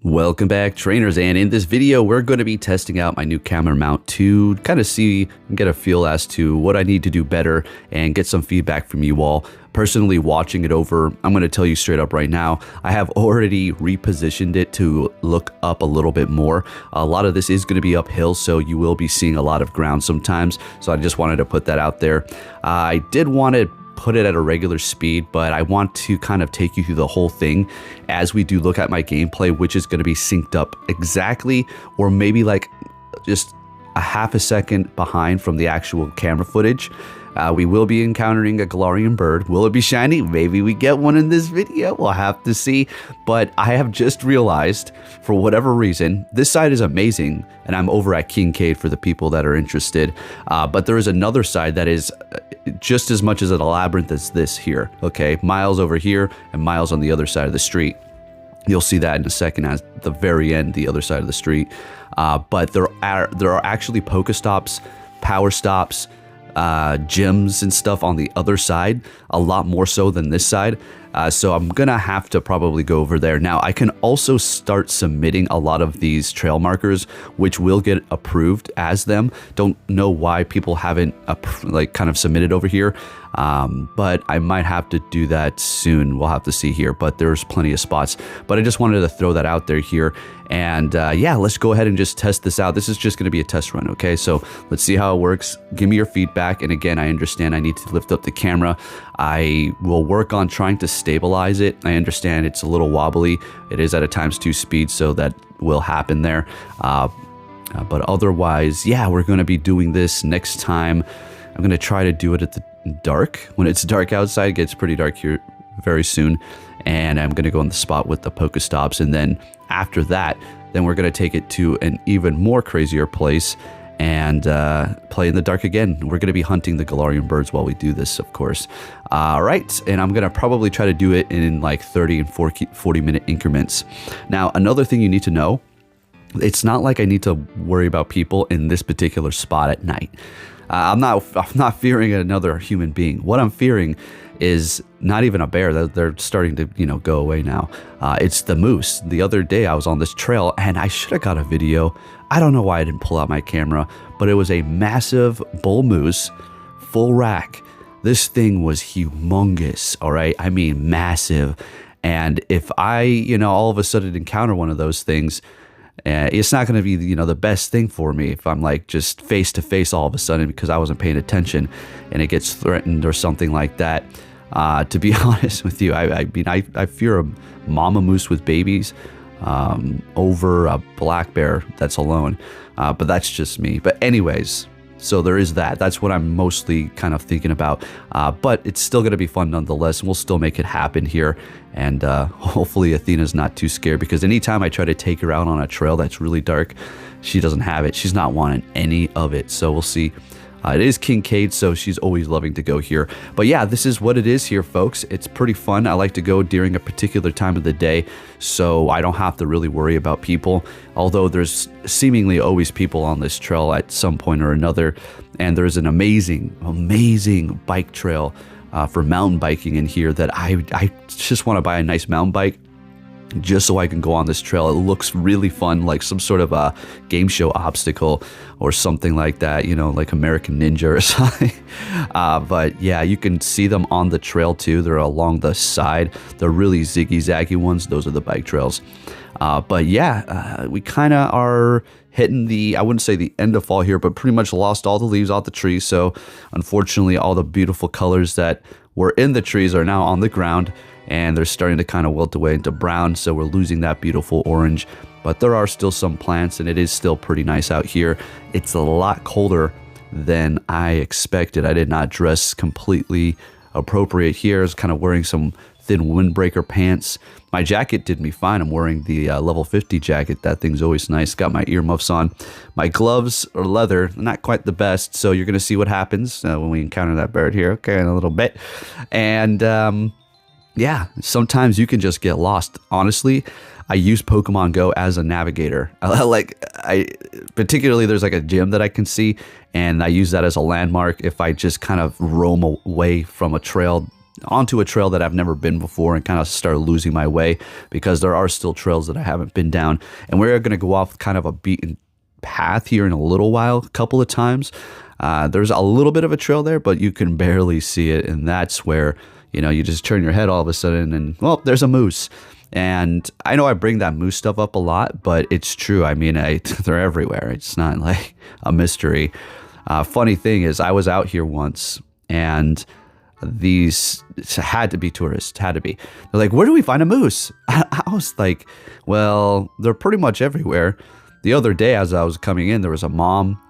Welcome back, trainers, and in this video we're going to be testing out my new camera mount to kind of see and get a feel as to what I need to do better and get some feedback from you all. Personally, watching it over, I'm going to tell you straight up right now, I have already repositioned it to look up a little bit more. A lot of this is going to be uphill, so you will be seeing a lot of ground sometimes, so I just wanted to put that out there. I did want to put it at a regular speed, but I want to kind of take you through the whole thing as we do look at my gameplay, which is going to be synced up exactly, or maybe like just a half a second behind from the actual camera footage. We will be encountering a Galarian bird. Will it be shiny? Maybe we get one in this video. We'll have to see. But I have just realized, for whatever reason, this side is amazing, and I'm over at Kincaid for the people that are interested. But there is another side that is just as much as a labyrinth as this here. Okay, miles over here and miles on the other side of the street. You'll see that in a second at the very end, the other side of the street. But there are actually Pokestops, Power Stops, gyms and stuff on the other side, a lot more so than this side. So I'm gonna have to probably go over there. Now I can also start submitting a lot of these trail markers, which will get approved as them. Don't know why people haven't kind of submitted over here, but I might have to do that soon. We'll have to see here, but there's plenty of spots. But I just wanted to throw that out there here. And yeah, let's go ahead and just test this out. This is just going to be a test run, okay? So let's see how it works. Give me your feedback. And again, I understand I need to lift up the camera. I will work on trying to stabilize it. I understand it's a little wobbly. It is at a ×2 speed, so that will happen there. But otherwise, yeah, we're going to be doing this next time. I'm going to try to do it at the dark. When it's dark outside, it gets pretty dark here very soon. And I'm going to go on the spot with the Pokestops. And then after that, then we're going to take it to an even more crazier place and play in the dark again. We're going to be hunting the Galarian birds while we do this, of course. All right, and I'm going to probably try to do it in like 30 and 40-minute increments. Now, another thing you need to know, it's not like I need to worry about people in this particular spot at night. I'm not fearing another human being. What I'm fearing is not even a bear. They're starting to, go away now. It's the moose. The other day I was on this trail and I should have got a video. I don't know why I didn't pull out my camera, but it was a massive bull moose, full rack. This thing was humongous, all right? I mean, massive. And if I, all of a sudden encounter one of those things, it's not going to be, the best thing for me if I'm like just face to face all of a sudden because I wasn't paying attention and it gets threatened or something like that. To be honest with you, I mean, I fear a mama moose with babies over a black bear that's alone. But that's just me. But anyways, so there is that. That's what I'm mostly kind of thinking about. But it's still going to be fun nonetheless. We'll still make it happen here. And hopefully Athena's not too scared, because anytime I try to take her out on a trail that's really dark, she doesn't have it. She's not wanting any of it. So we'll see. It is Kincaid, so she's always loving to go here. But yeah, this is what it is here, folks. It's pretty fun. I like to go during a particular time of the day, so I don't have to really worry about people. Although there's seemingly always people on this trail at some point or another. And there's an amazing, amazing bike trail for mountain biking in here that I just want to buy a nice mountain bike just so I can go on this trail. It looks really fun, like some sort of a game show obstacle or something like that, like American Ninja or something. But yeah, you can see them on the trail too. They're along the side. They're really ziggy-zaggy ones. Those are the bike trails. But yeah, we kind of are hitting I wouldn't say the end of fall here, but pretty much lost all the leaves off the trees. So unfortunately, all the beautiful colors that were in the trees are now on the ground, and they're starting to kind of wilt away into brown, so we're losing that beautiful orange. But there are still some plants, and it is still pretty nice out here. It's a lot colder than I expected. I did not dress completely appropriate here. I was kind of wearing some thin windbreaker pants. My jacket did me fine. I'm wearing the level 50 jacket. That thing's always nice. Got my earmuffs on. My gloves are leather, not quite the best, so you're going to see what happens when we encounter that bird here, okay, in a little bit. And yeah, sometimes you can just get lost. Honestly, I use Pokemon Go as a navigator. Particularly there's like a gym that I can see, and I use that as a landmark if I just kind of roam away from a trail onto a trail that I've never been before and kind of start losing my way because there are still trails that I haven't been down. And we're going to go off kind of a beaten path here in a little while, a couple of times. There's a little bit of a trail there, but you can barely see it. And that's where, you know, you just turn your head all of a sudden and, well, there's a moose. And I know I bring that moose stuff up a lot, but it's true. I mean, they're everywhere. It's not like a mystery. Funny thing is, I was out here once, and these had to be tourists, had to be. They're like, where do we find a moose? I was like, well, they're pretty much everywhere. The other day as I was coming in, there was a mom,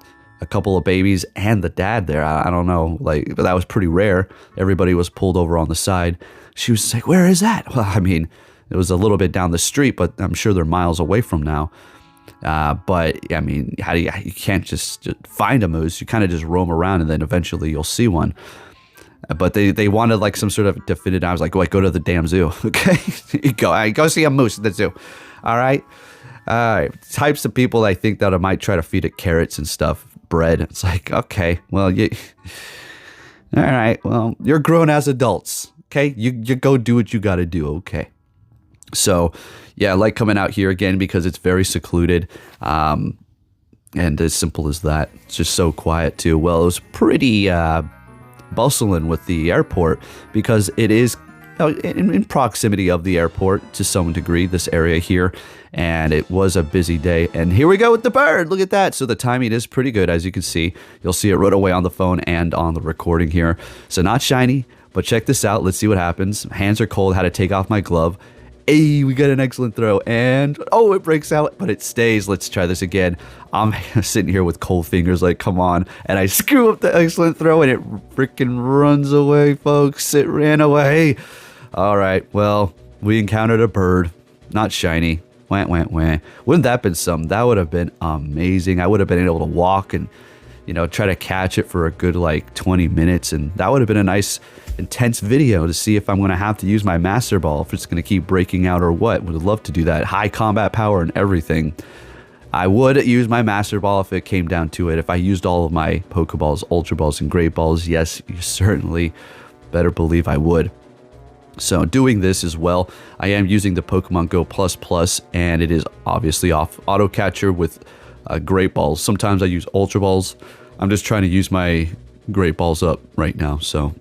a couple of babies, and the dad there. I don't know, like, but that was pretty rare. Everybody was pulled over on the side. She was like, where is that? Well, I mean, it was a little bit down the street, but I'm sure they're miles away from now. But I mean, you can't just find a moose. You kind of just roam around, and then eventually you'll see one. But they wanted like some sort of definitive. I was like, go to the damn zoo. Okay, go see a moose at the zoo. All right. Types of people I think that I might try to feed it carrots and stuff, bread. It's like, okay, well, all right, well, you're grown as adults. Okay, you go do what you got to do. Okay. So, yeah, I like coming out here again because it's very secluded, and as simple as that. It's just so quiet too. Well, it was pretty bustling with the airport because it is in proximity of the airport to some degree, this area here, and it was a busy day. And here we go with the bird. Look at that. So the timing is pretty good, as you can see. You'll see it right away on the phone and on the recording here. So not shiny, but check this out. Let's see what happens. Hands are cold. Had to take off my glove. Hey, we got an excellent throw, and oh, it breaks out, but it stays. Let's try this again. I'm sitting here with cold fingers like, come on, and I screw up the excellent throw, and it freaking runs away, folks. It ran away. All right, well, we encountered a bird, not shiny. Wouldn't that have been something? That would have been amazing. I would have been able to walk and, you know, try to catch it for a good like 20 minutes, and that would have been a nice intense video to see if I'm going to have to use my Master Ball, if it's going to keep breaking out or what. Would love to do that. High combat power and everything. I would use my Master Ball if it came down to it. If I used all of my Pokeballs, Ultra Balls, and Great Balls, yes, you certainly better believe I would. So doing this as well, I am using the Pokemon Go Plus, and it is obviously off auto catcher with Great Balls. Sometimes I use Ultra Balls. I'm just trying to use my Great Balls up right now, so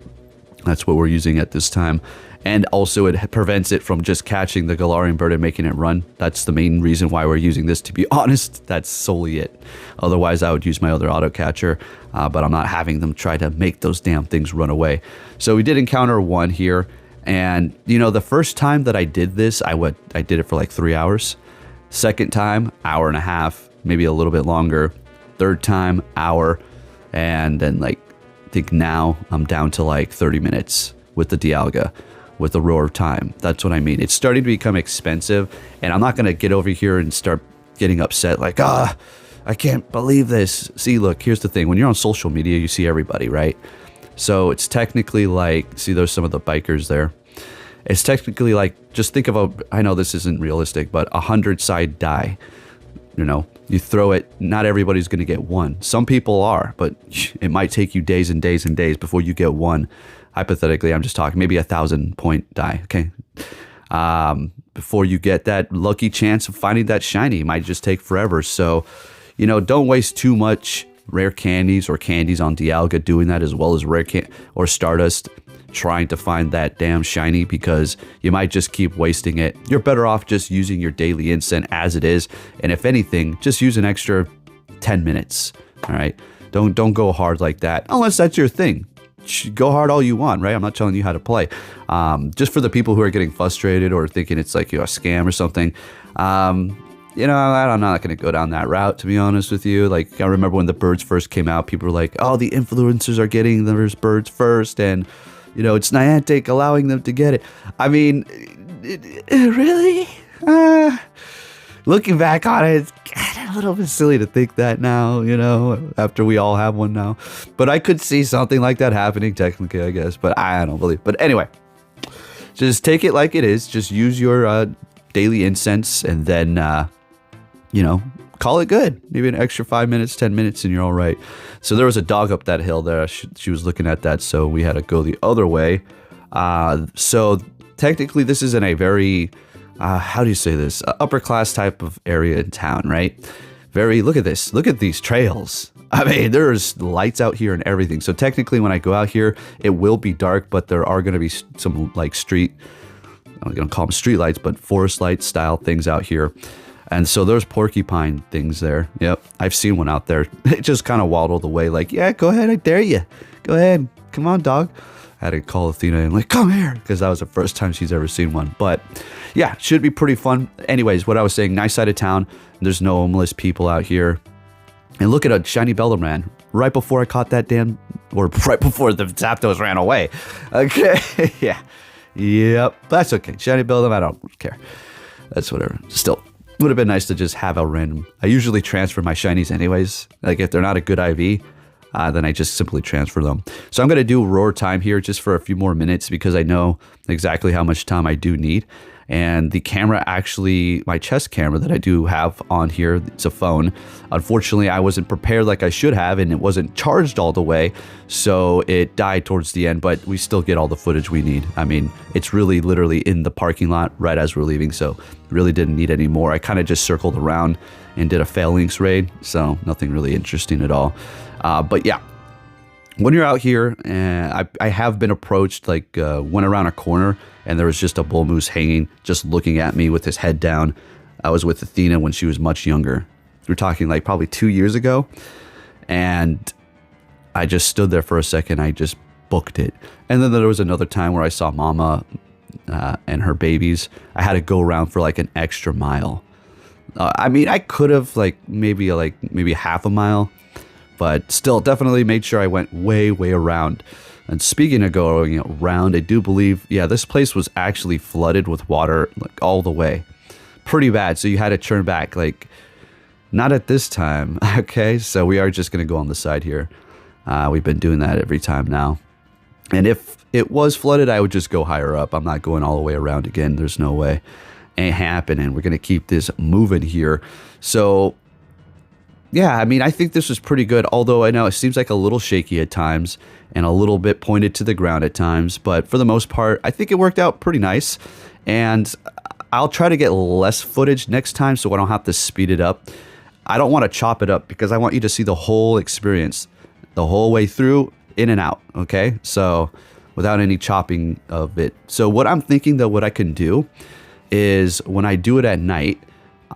that's what we're using at this time. And also it prevents it from just catching the Galarian bird and making it run. That's the main reason why we're using this, to be honest. That's solely it. Otherwise, I would use my other auto catcher, but I'm not having them try to make those damn things run away. So we did encounter one here. And, you know, the first time that I did this, I did it for like 3 hours. Second time, hour and a half, maybe a little bit longer. Third time, hour. And then like, I think now I'm down to like 30 minutes with the Dialga, with the Roar of Time. That's what I mean. It's starting to become expensive, and I'm not going to get over here and start getting upset like, I can't believe this. See, look, here's the thing. When you're on social media, you see everybody, right? So it's technically like, see, there's some of the bikers there. It's technically like, just think of I know this isn't realistic, but 100-side die. You know, you throw it, not everybody's going to get one. Some people are, but it might take you days and days and days before you get one. Hypothetically, I'm just talking maybe 1,000-point die, okay? Before you get that lucky chance of finding that shiny, it might just take forever. So, you know, don't waste too much rare candies or candies on Dialga doing that, as well as rare or Stardust trying to find that damn shiny, because you might just keep wasting it. You're better off just using your daily incense as it is, and if anything, just use an extra 10 minutes. All right, don't go hard like that unless that's your thing. Go hard all you want, right? I'm not telling you how to play. Just for the people who are getting frustrated or thinking it's like, you know, a scam or something. You know, I'm not going to go down that route, to be honest with you. Like, I remember when the birds first came out, people were like, oh, the influencers are getting those birds first, and, you know, it's Niantic allowing them to get it. I mean, really? Looking back on it, it's kind of a little bit silly to think that now, you know, after we all have one now. But I could see something like that happening, technically, I guess. But I don't believe. But anyway, just take it like it is. Just use your daily incense, and then, you know, call it good. Maybe an extra 5 minutes, 10 minutes, and you're all right. So there was a dog up that hill there. She was looking at that, so we had to go the other way. So technically this is in a very, how do you say this? Upper class type of area in town, right? Look at this. Look at these trails. I mean, there's lights out here and everything. So technically when I go out here, it will be dark, but there are going to be some like I'm going to call them street lights, but forest light style things out here. And so there's porcupine things there. Yep, I've seen one out there. It just kind of waddled away like, yeah, go ahead, I dare you. Go ahead, come on, dog. I had to call Athena and like, come here, because that was the first time she's ever seen one. But yeah, should be pretty fun. Anyways, what I was saying, nice side of town. There's no homeless people out here. And look at a shiny Bellaman right before I caught that or right before the Zapdos ran away. Okay, yeah. Yep, that's okay. Shiny Bellaman, I don't care. That's whatever. Still, would have been nice to just have a random. I usually transfer my shinies anyways. Like if they're not a good IV, then I just simply transfer them. So I'm going to do roar time here just for a few more minutes because I know exactly how much time I do need. And the camera actually, my chest camera that I do have on here, it's a phone. Unfortunately, I wasn't prepared like I should have, and it wasn't charged all the way. So it died towards the end, but we still get all the footage we need. I mean, it's really literally in the parking lot right as we're leaving. So really didn't need any more. I kind of just circled around and did a Phalanx raid. So nothing really interesting at all. But yeah. When you're out here, I have been approached, like went around a corner and there was just a bull moose hanging, just looking at me with his head down. I was with Athena when she was much younger. We're talking like probably 2 years ago. And I just stood there for a second. I just booked it. And then there was another time where I saw Mama and her babies. I had to go around for like an extra mile. I mean, I could have maybe half a mile. But still, definitely made sure I went way around. And speaking of going around, I do believe, yeah, this place was actually flooded with water like all the way. Pretty bad. So you had to turn back. Like, not at this time. Okay, so we are just going to go on the side here. We've been doing that every time now. And if it was flooded, I would just go higher up. I'm not going all the way around again. There's no way. Ain't happening. We're going to keep this moving here. So yeah, I mean, I think this was pretty good, although I know it seems like a little shaky at times and a little bit pointed to the ground at times. But for the most part, I think it worked out pretty nice. And I'll try to get less footage next time so I don't have to speed it up. I don't want to chop it up because I want you to see the whole experience, the whole way through, in and out, okay? So without any chopping of it. So what I'm thinking, though, what I can do is when I do it at night,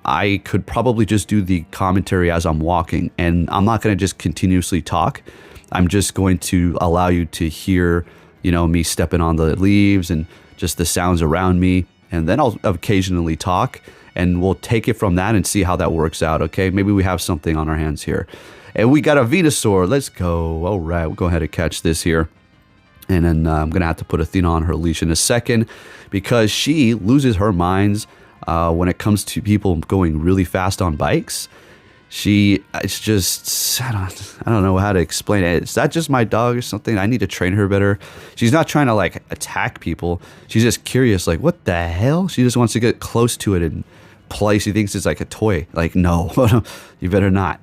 I could probably just do the commentary as I'm walking, and I'm not going to just continuously talk. I'm just going to allow you to hear, you know, me stepping on the leaves and just the sounds around me. And then I'll occasionally talk, and we'll take it from that and see how that works out. Okay, maybe we have something on our hands here. And we got a Venusaur. Let's go. All right, we'll go ahead and catch this here. And then I'm going to have to put Athena on her leash in a second because she loses her minds when it comes to people going really fast on bikes. It's just, I don't know how to explain it. Is that just my dog or something? I need to train her better. She's not trying to like attack people. She's just curious, like, what the hell? She just wants to get close to it and play. She thinks it's like a toy. Like, no, you better not.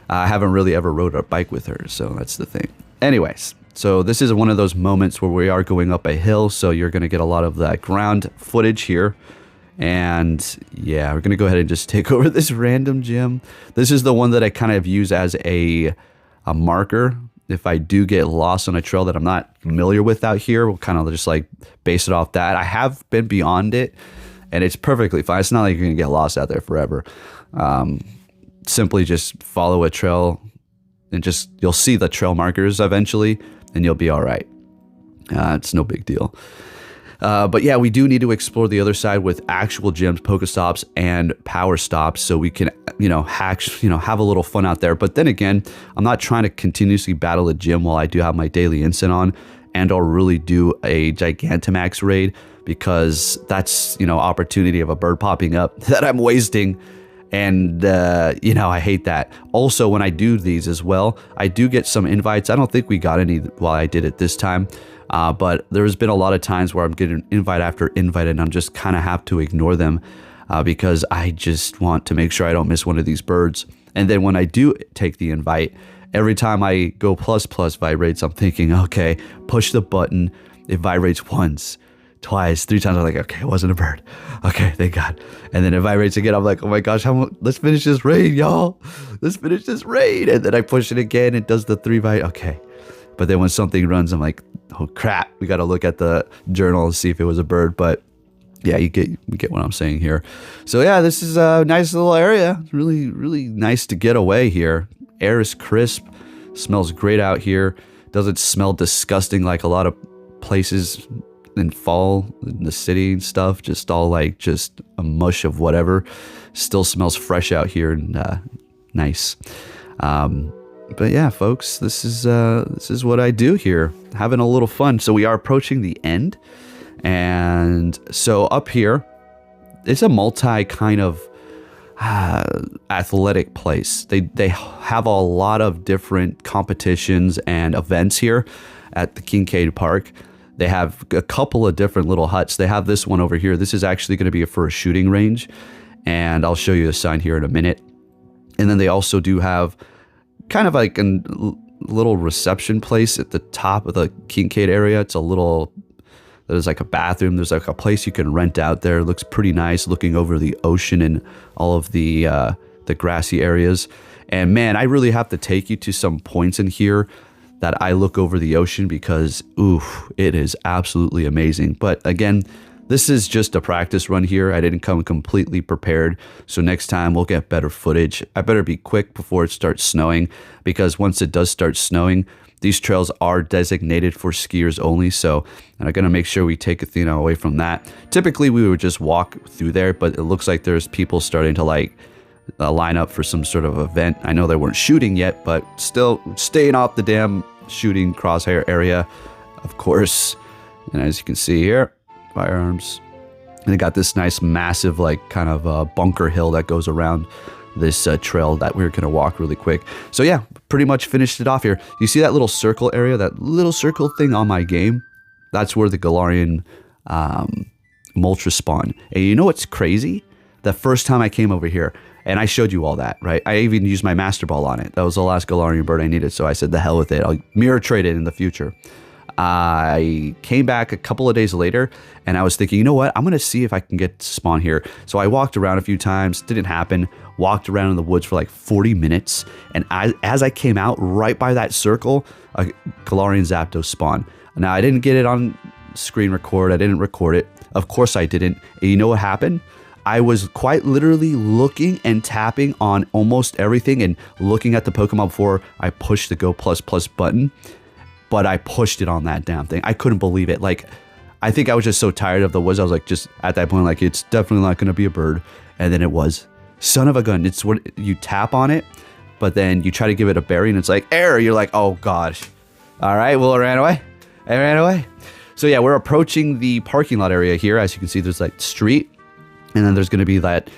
I haven't really ever rode a bike with her, so that's the thing. Anyways, so this is one of those moments where we are going up a hill, so you're going to get a lot of that ground footage here. And yeah, we're going to go ahead and just take over this random gym. This is the one that I kind of use as a marker. If I do get lost on a trail that I'm not familiar with out here, we'll kind of just like base it off that. I have been beyond it, and it's perfectly fine. It's not like you're going to get lost out there forever. Simply just follow a trail and you'll see the trail markers eventually, and you'll be all right. It's no big deal. But yeah, we do need to explore the other side with actual gyms, Pokestops, and Power Stops, so we can, have a little fun out there. But then again, I'm not trying to continuously battle a gym while I do have my daily instant on, and I'll really do a Gigantamax raid because that's, opportunity of a bird popping up that I'm wasting. And, I hate that. Also, when I do these as well, I do get some invites. I don't think we got any while I did it this time. But there's been a lot of times where I'm getting invite after invite, and I'm just kind of have to ignore them because I just want to make sure I don't miss one of these birds. And then when I do take the invite, every time I go plus vibrates, I'm thinking, okay, push the button, It vibrates once, twice, 3 times. I'm like, okay, it wasn't a bird. Okay, thank God. And then it vibrates again. I'm like, oh my gosh, let's finish this raid, y'all. Let's finish this raid. And then I push it again. It does the 3 vibrate. Okay. But then when something runs, I'm like, oh crap. We got to look at the journal and see if it was a bird. But yeah, you get what I'm saying here. So yeah, this is a nice little area. It's really, really nice to get away here. Air is crisp. Smells great out here. Doesn't smell disgusting like a lot of places in fall in the city and stuff. Just all like just a mush of whatever. Still smells fresh out here and nice. But yeah, folks, this is what I do here. Having a little fun. So we are approaching the end. And so up here, it's a multi kind of athletic place. They have a lot of different competitions and events here at the Kincaid Park. They have a couple of different little huts. They have this one over here. This is actually going to be for a shooting range. And I'll show you the sign here in a minute. And then they also do have kind of like a little reception place at the top of the Kincaid area. It's a little... There's like a bathroom. There's like a place you can rent out there. It looks pretty nice, looking over the ocean and all of the grassy areas. And man, I really have to take you to some points in here that I look over the ocean because, oof, it is absolutely amazing. But again, this is just a practice run here. I didn't come completely prepared. So next time we'll get better footage. I better be quick before it starts snowing because once it does start snowing, these trails are designated for skiers only, so I'm going to make sure we take Athena away from that. Typically, we would just walk through there, but it looks like there's people starting to like line up for some sort of event. I know they weren't shooting yet, but still staying off the damn shooting crosshair area, of course. And as you can see here, firearms. And they got this nice, massive, like kind of bunker hill that goes around this trail that we're going to walk really quick. So yeah, pretty much finished it off here. You see that little circle area, that little circle thing on my game? That's where the Galarian Moltres spawn. And you know what's crazy? The first time I came over here, and I showed you all that, right? I even used my Master Ball on it. That was the last Galarian bird I needed, so I said the hell with it. I'll mirror trade it in the future. I came back a couple of days later and I was thinking, you know what? I'm going to see if I can get to spawn here. So I walked around a few times, didn't happen, walked around in the woods for like 40 minutes. And as I came out right by that circle, a Galarian Zapdos spawned. Now I didn't get it on screen record. I didn't record it. Of course I didn't. And you know what happened? I was quite literally looking and tapping on almost everything and looking at the Pokemon before I pushed the Go Plus Plus button. But I pushed it on that damn thing. I couldn't believe it. Like, I think I was just so tired of the woods. I was like, just at that point, like, it's definitely not going to be a bird. And then it was. Son of a gun. It's what you tap on it, but then you try to give it a berry and it's like, error. You're like, oh gosh. All right, well, it ran away. It ran away. So yeah, we're approaching the parking lot area here. As you can see, there's like street. And then there's going to be that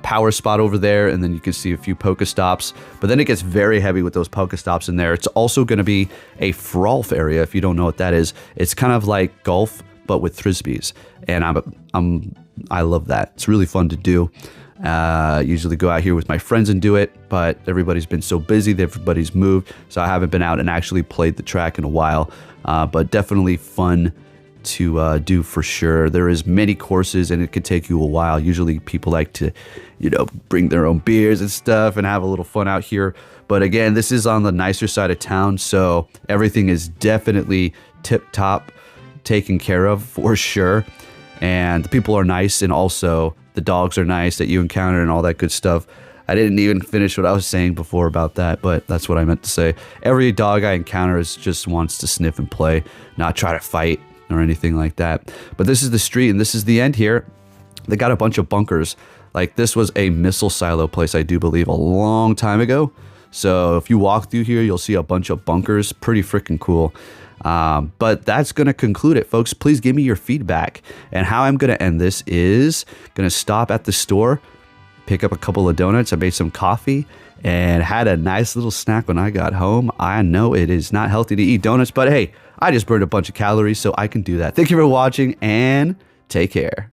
power spot over there, and then you can see a few Pokestops, but then it gets very heavy with those Pokestops in there. It's also going to be a Frolf area, if you don't know what that is. It's kind of like golf, but with Frisbees, and I love that. It's really fun to do. Usually go out here with my friends and do it, but everybody's been so busy, everybody's moved, so I haven't been out and actually played the track in a while, but definitely fun to do for sure. There is many courses and it could take you a while. Usually people like to, you know, bring their own beers and stuff and have a little fun out here. But again, this is on the nicer side of town, so everything is definitely tip-top taken care of for sure. And the people are nice, and also the dogs are nice that you encounter and all that good stuff. I didn't even finish what I was saying before about that, but that's what I meant to say. Every dog I encounter just wants to sniff and play, not try to fight or anything like that. But this is the street, and this is the end here. They got a bunch of bunkers. Like, this was a missile silo place, I do believe, a long time ago. So if you walk through here, you'll see a bunch of bunkers. Pretty freaking cool. But that's going to conclude it, folks. Please give me your feedback. And how I'm going to end this is going to stop at the store, pick up a couple of donuts. I made some coffee and had a nice little snack when I got home. I know it is not healthy to eat donuts, but hey, I just burned a bunch of calories, so I can do that. Thank you for watching, and take care.